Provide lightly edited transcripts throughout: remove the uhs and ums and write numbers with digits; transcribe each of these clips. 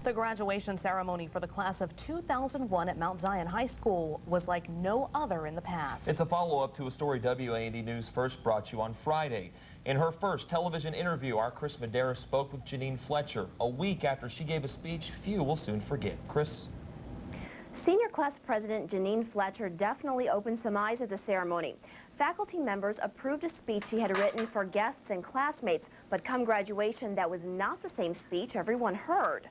The graduation ceremony for the class of 2001 at Mount Zion High School was like no other in the past. It's a follow-up to a story WAND News first brought you on Friday. In her first television interview, our Chris Madera spoke with Janine Fletcher a week after she gave a speech few will soon forget. Chris? Senior class president Janine Fletcher definitely opened some eyes at the ceremony. Faculty members approved a speech she had written for guests and classmates, but come graduation, that was not the same speech everyone heard.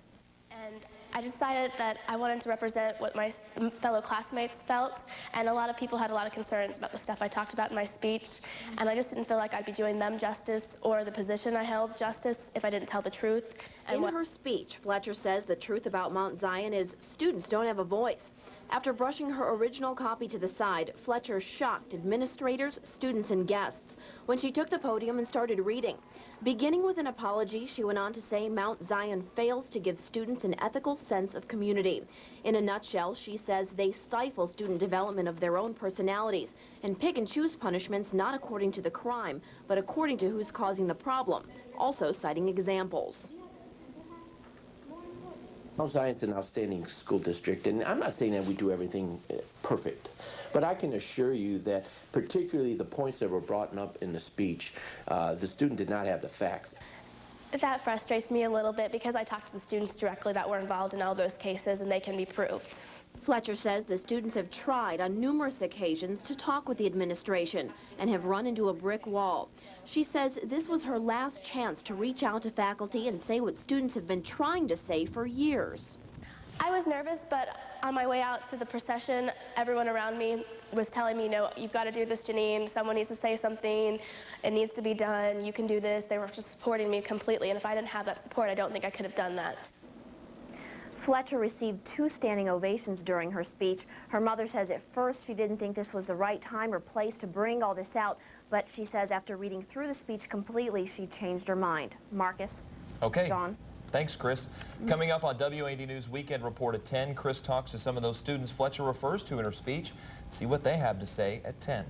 And I decided that I wanted to represent what my fellow classmates felt, and a lot of people had a lot of concerns about the stuff I talked about in my speech, and I just didn't feel like I'd be doing them justice or the position I held justice if I didn't tell the truth. In her speech, Fletcher says the truth about Mount Zion is students don't have a voice. After brushing her original copy to the side, Fletcher shocked administrators, students, and guests when she took the podium and started reading. Beginning with an apology, she went on to say Mount Zion fails to give students an ethical sense of community. In a nutshell, she says they stifle student development of their own personalities and pick and choose punishments not according to the crime, but according to who's causing the problem, also citing examples. Mount Zion's an outstanding school district, and I'm not saying that we do everything perfect, but I can assure you that particularly the points that were brought up in the speech, the student did not have the facts. That frustrates me a little bit because I talked to the students directly that were involved in all those cases, and they can be proved. Fletcher says the students have tried on numerous occasions to talk with the administration and have run into a brick wall. She says this was her last chance to reach out to faculty and say what students have been trying to say for years. I was nervous, but on my way out through the procession, everyone around me was telling me, no, you've got to do this, Janine. Someone needs to say something. It needs to be done. You can do this. They were just supporting me completely, and if I didn't have that support, I don't think I could have done that. Fletcher received 2 standing ovations during her speech. Her mother says at first she didn't think this was the right time or place to bring all this out, but she says after reading through the speech completely, she changed her mind. Marcus? Okay. Dawn? Thanks, Chris. Coming up on WAND News Weekend Report at 10, Chris talks to some of those students Fletcher refers to in her speech. See what they have to say at 10.